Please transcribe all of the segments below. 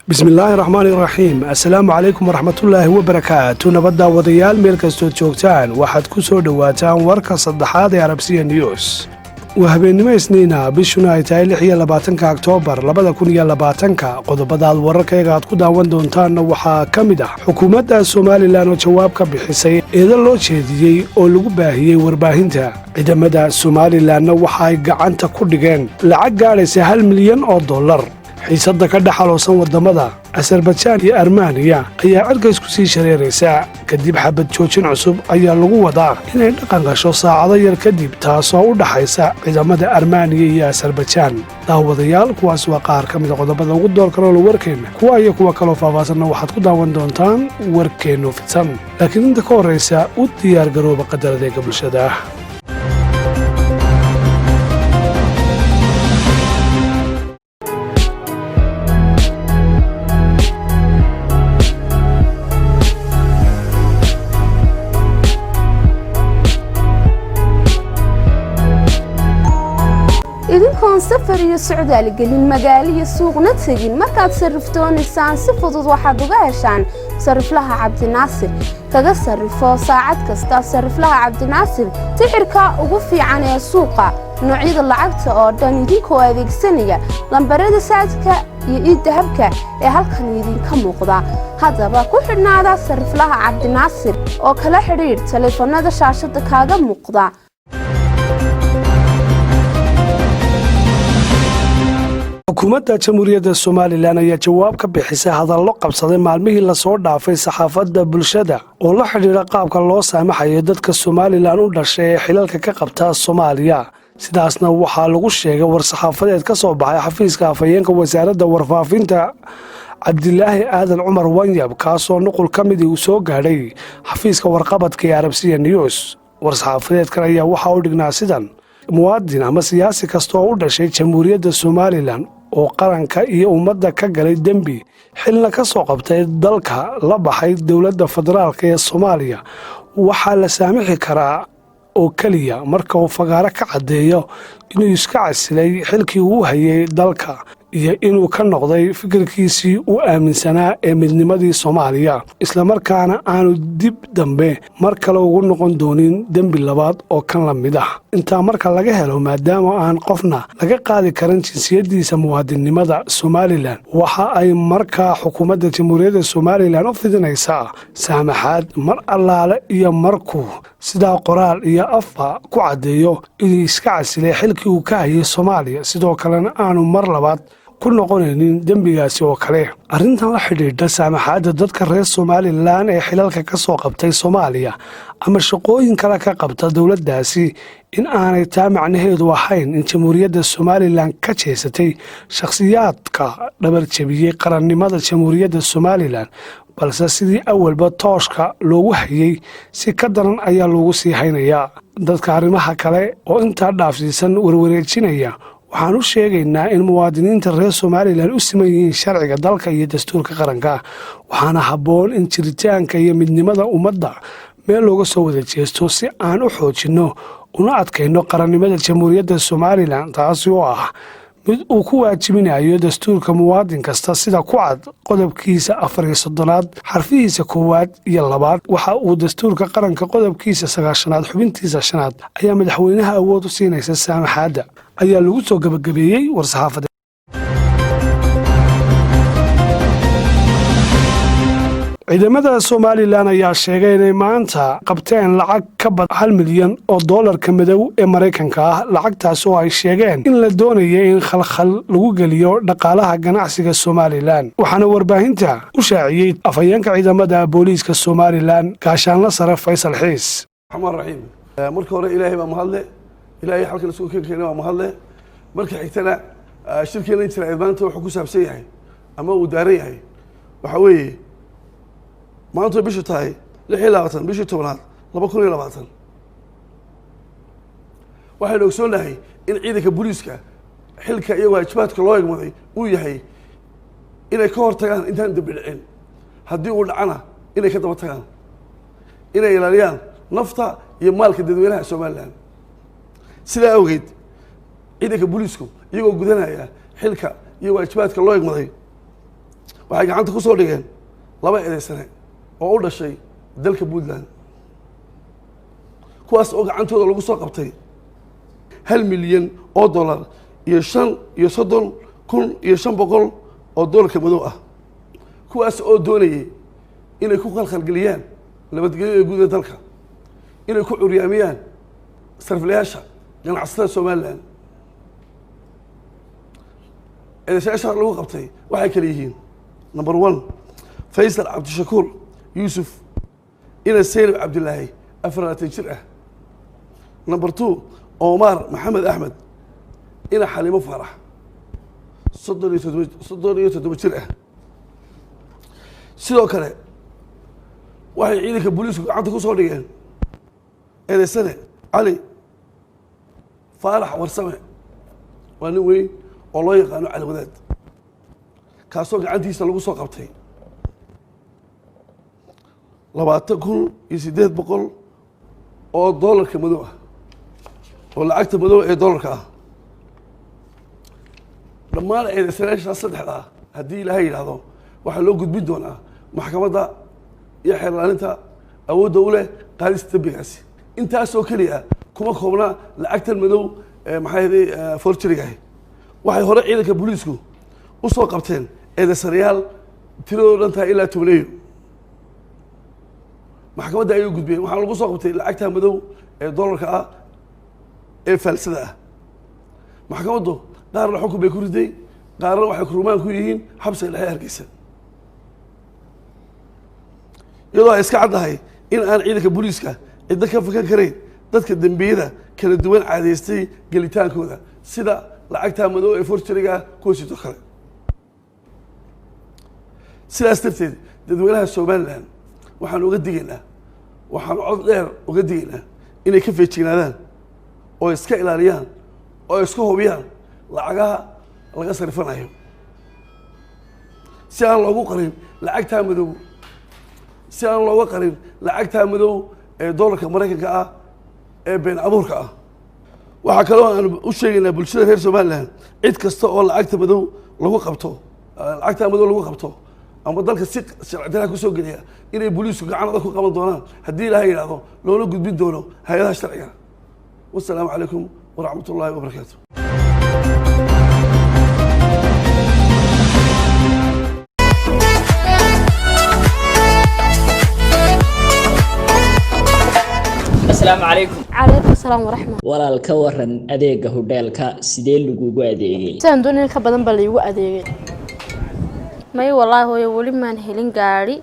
بسم الله الرحمن الرحيم السلام عليكم ورحمة الله وبركاته نبدا وديال ميل كستو joogtaan waxaad ku soo dhawaataan warka saddexaad ee Arabsiya News وهبينimo isniina bishuna ay tahay 26 Oktoobar 2020 qodobada wararkayga aad ku daawan doontaan waxaa kamid ah xukuumadda Soomaaliland oo jawaab ka bixisay eedo loo jeediyay oo lagu baahiyay warbaahinta ciidamada Soomaaliland waxa ay gacanta ku dhigeen lacag gaaraysa $1 milyan xiisadda ka dhaxaloosan wadamada Azerbaijan iyo Armenia ayaa cirkays ku sii shareeraysa kadib xabad joojin cusub ayaa lagu wadaa inay dhaqan gasho saacado yar kadib taasoo u dhaxaysa ciidamada Armenia iyo Azerbaijan daawadayaal kuwaas waa qaar ka mid ah qodobada ugu doorka loo warkeena kuwa iyo kuwa kale oo faahfaahsan waxaad ku daawan doontaan warkeeno fidsan laakiin inta ka horeysa u diyaar garooba qadarada bulshada idinkoon safar iyo socdaal gelin magaaliyo suuqna tagin markaad sariftoonaysan si fudud waxaad uga heshaan sariflaha Cabdinaasir kaga sarifo saacad kasta sariflaha Cabdinaasir tixirka ugu fiican ee suuqa noocyada lacagta oo dhan idinkoo adeegsanaya lambarada saadka iyo dahabka ee halkan idinka muuqda hadaba ku xidhnaada sariflaha Cabdinaasir oo kala xiriir telefoonada shaashada kaaga muuqda xukuumadda Jamhuuriyadda Soomaaliland ayaa jawaab ka bixisay hadallo qabsaday maalmihii la soo dhaafay saxaafadda bulshada oo la xiriira qaabka loo saamaxayo dadka Soomaaliland u dhashay ee xilalka ka qabta Soomaaliya sidaasna waxaa lagu sheegay war saxaafadeed ka soo baxay xafiiska afhayeenka wasaaradda warfaafinta Cabdilaahi Aadan Cumar Wanyab kaasoo nuqul ka mid uu soo gaadhay xafiiska warqabadka ee Arabsiya News war saxaafadeedkan ayaa waxa uu dhignaa sidan muwaadin ama siyaasi kasta oo u dhashay Jamhuuriyadda Soomaaliland oo qaranka iyo ummadda ka galay dambi xilna ka soo qabtay dalka la baxay dawladda federaalka ee Soomaaliya waxa la saamixi karaa oo kaliya marka uu fagaaro ka cadeeyo inuu iska casilay xilkii uu hayay dalka iyo inuu ka noqday fikirkiisii uu aaminsanaa ee midnimadii Soomaaliya isla markaana aanu dib dambe mar kale ugu noqon doonin dambi labaad oo kan la mid ah inta marka laga helo maadaama aan qofna laga qaadi karin jinsiyadiisa muwaadinimada Soomaaliland waxa ay markaa xukuumadda Jamhuuriyadda Soomaaliland u fidinaysaa saamaxaad mar allaale iyo markuu sida qoraal iyo afa ku cadeeyo inuu iska casilay xilkii uu ka hayay Soomaaliya sidoo kalena aanu mar labaad ku noqonaynin dambigaasi oo kale arrintan la xidhiidha saamaxaadda dadka reer Soomaaliland ee xilalka ka soo qabtay Soomaaliya ama shaqooyin kale ka qabta dawladdaasi in aanay taa macnaheedu ahayn in Jamhuuriyadda Soomaaliland ka jeesatay shakhsiyaadka dhabar jabiyay qarannimada Jamhuuriyadda Soomaaliland balse sidii awalba tooshka loogu hayay si ka daran ayaa loogu sii haynayaa dadka arrimaha kale oo intaa dhaafsiisan warwareejinaya waxaan u sheegaynaa in muwaadiniinta reer Soomaaliland u siman yihiin sharciga dalka iyo dastuurka qaranka waxaana habboon in jiritaanka iyo midnimada ummadda meel looga soo wada jeesto si aan u xoojinno una adkayno qarannimada Jamhuuriyadda Soomaaliland taasi oo ah mid uu ku waajibinayo dastuurka muwaadin kasta sida ku cad qodobkiisa 4 xarfihiisa 1 iyo 2 waxa uu dastuurka qaranka qodobkiisa 9 xubintiisa 5 ayaa madaxweynaha awood u siinaysa saamaxaadda ayaa lagu soo gabagabeeyay war saxaafadeed ciidamada Soomaaliland ayaa sheegay inay maanta qabteen lacag ka badan $1 milyan madow ee Mareykanka ah lacagtaas oo ay sheegeen in la doonayo in khalkhal lagu geliyo dhaqaalaha ganacsiga Soomaaliland waxaana warbaahinta u shaaciyay afhayeenka ciidamada booliiska Soomaaliland gaashaanle sare Faysal Xiis Xamar Raxiim marka hore Ilaahay baa mahadle Ilaahay halkan soo keenay waa mahadle marka xigtana shirkeena inta maanta wuxuu ku saabsan yahay ama uu daaran yahay waxa weeye maanta bishu tahay 26 bishii 10aad 2020 waxaan ogsoonahay in ciidanka booliiska xilka iyo waajibaadka loo egmaday uu yahay inay ka hortagaan intaan dambi dhicin haddii uu dhacana inay ka daba tagaan inay ilaaliyaan nafta iyo maalka dadweynaha Soomaaliland sidaa awgeed ciidanka booliisku iyagoo gudanaya xilka iyo waajibaadka loo egmaday waxay gacanta ku soo dhigeen 2 eedaysane oo u dhashay dalka Puntland kuwaas oo gacantooda lagu soo qabtay $1 milyan iyo 5,500 oo doolarka madow ah kuwaas oo doonayay inay ku khalkhalgeliyaan nabadgelyada guud ee dalka inay ku curyaamiyaan sariflayaasha ganacsatada Soomaaliland eedaysanayaasha lagu qabtay waxay kala yihiin number 1 Faysal Cabdishakuur Yuusuf ina Sayyid Cabdullaahi 40 jir ah number 2 Omar Maxamed Axmed ina Xalimo Farax 37 jir ah sidoo kale waxay ciidanka booliisku gacanta ku soo dhigeen eedaysane Cali Farax Warsame waa nin weyn oo loo yaqaano Cali Wadaad kaasoo gacantiisa lagu soo qabtay 20,800 oo doolarka madow ah oo lacagta madow ee doolarka ah dhammaan eedaysanayaasha saddexda haddii Ilaahay yiraahdo waxaa loo gudbin doonaa maxkamadda iyo xeerlaalinta awoodda u leh qaadista dambigaasi intaasoo keliya kuma koobna lacagtan madow maxay forgery-ga waxay hore ciidanka booliisku u soo qabteen eedaysanayaal tiradoodu dhan tahay ilaa 10 maxkamadda ayuu gudbiyeen waxaa lagu soo qabtay lacagta madow ee doolarka ah ee falsada ah maxkamaddu qaarna xukun bay ku riday qaarna waxay kurumaan ku yihiin xabsiga dhexe Hargeysa iyadoo ay iska caddahay in aan ciidanka booliiska cidda ka fakan karayn dadka dembiyada kala duwan caadeystay gelitaankooda sida lacagta madow ee forgery-ga kuwa sidoo kale sidaas darteed dadweynaha Soomaaliland waxaan uga digaynaa waxaan cod dheer uga digaynaa inay ka feejignaadaan oo iska ilaaliyaan oo iska hubiyaan lacagaha laga sarifanayo si aan loogu qarin lacagta madow si aan looga qarin lacagta madow ee doolarka Mareykanka ah ee been abuurka ah waxa kale oo aan u sheegaynaa bulshada reer Soomaaliland cid kasta oo lacagta madow lagu qabto ama dalka si sharci darro ku soo geliya inay booliisku gacanada ku qaban doonaan haddii Ilaahay yiraahdo loona gudbin doono hay'adaha sharciga wassalaamu calaykum waraxmatullaahi wabarakaatuh السلام عليكم. عليكم السلام ورحمة. walaal ka waran adeega hoteelka sidee lagugu adeegay saan doonay ka badan bal igu adeegay may wallahi hooyo wali maan helin gaari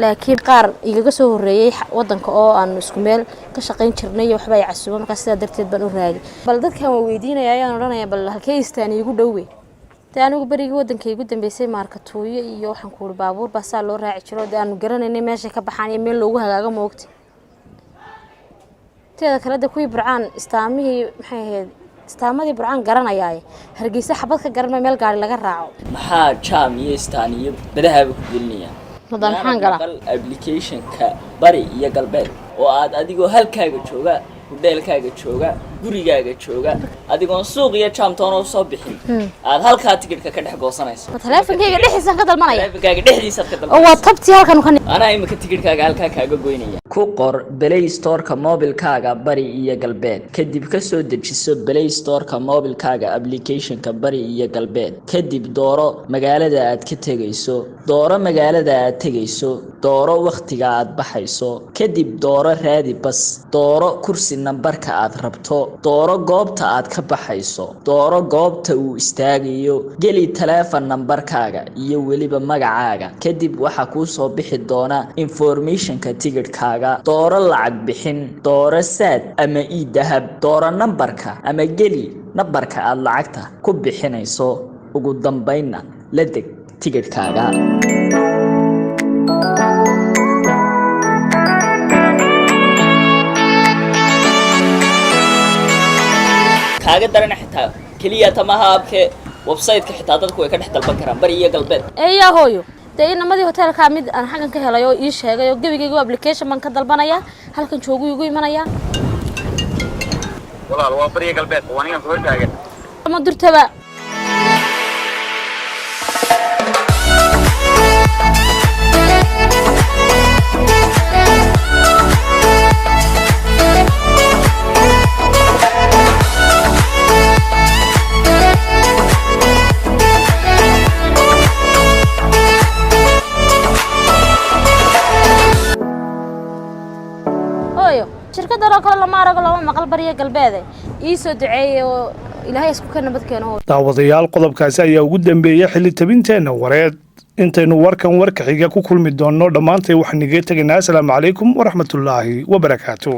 laakiin qaar igaga soo horeeyay wadanka oo aan isku meel ka shaqeyn jirnay waxba ay casuubo marka sidaa darteed baan u raagay bal dadkan waa weydiinaya ayaan oranaya bal halkee istaan igu dhowey anigu bariga wadanka igu dambeysay markatuuyo iyo waxaan ku baabuur baa saa loo raaci jiro aan garanaynay meesha ka baxaan iyo meel loogu hagaaga moogti teeda kale da kuwii burcaan istaamihii maxay ahayd istaamadii burcaan garanayay Hargeysa xabad ka garanay meel gaari laga raaco maxaa jaam iyo istaaniyo badahaaba ku gelinaya madan maxaan gala application-ka bari iyo galbeed oo aad adigoo halkaaga jooga hoteelkaaga jooga gurigaaga jooga adigoon suuq iyo jaamtoon oo soo bixin aad halkaa tigidhka ka dhex goosanayso teleefankayga dhexdiisa ka dalmanaya teleefankaaga dhexdiisa ka dalmanaya oo waa tabti halkan kan anaa imika tigidhkaaga halkaa kaaga goynaya ku qor Play Store-ka mobilkaaga bari iyo galbeed kadib ka soo dejiso Play Store-ka mobilkaaga application-ka bari iyo galbeed kadib dooro magaalada aad ka tagayso dooro waqtiga aad baxayso kadib dooro raadi bas dooro kursi nambarka aad rabto dooro goobta aad ka baxayso dooro goobta uu istaagayo geli telephone nambarkaaga iyo waliba magacaaga kadib waxa ku soo bixi doona information-ka tigidhkaaga dooro lacag bixin dooro saad ama dahab dooro nambarka ama geli nambarka aad lacagta ku bixinayso ugu dambeynna la deg tigidhkaaga kaaga daran xitaa kaliya tamaha abke website-ka xitaa dadku way ka dhex dalban karaan bari iyo galbeed eeyaa hooyo inamadi hoteelka mid aan xagan ka helay oo ii sheegay oo gabigayga application man ka dalbanaya halkan joogu igu imanaya walaal waa bari iyo galbeed waanigan ku hortaagan ma durtaba lama arago lama maqal bariya galbeed ii soo duceeyo ilaahay isku ka nabad keeno daawadayaal qodobkaasi ayaa ugu dambeeyay xilli tabinteena wareed intaynu warkan warka xiga ku kulmi doonno dhammaantay waxaan iga tegaynaa asalaamu calaykum waraxmatullaahi wabarakaatuh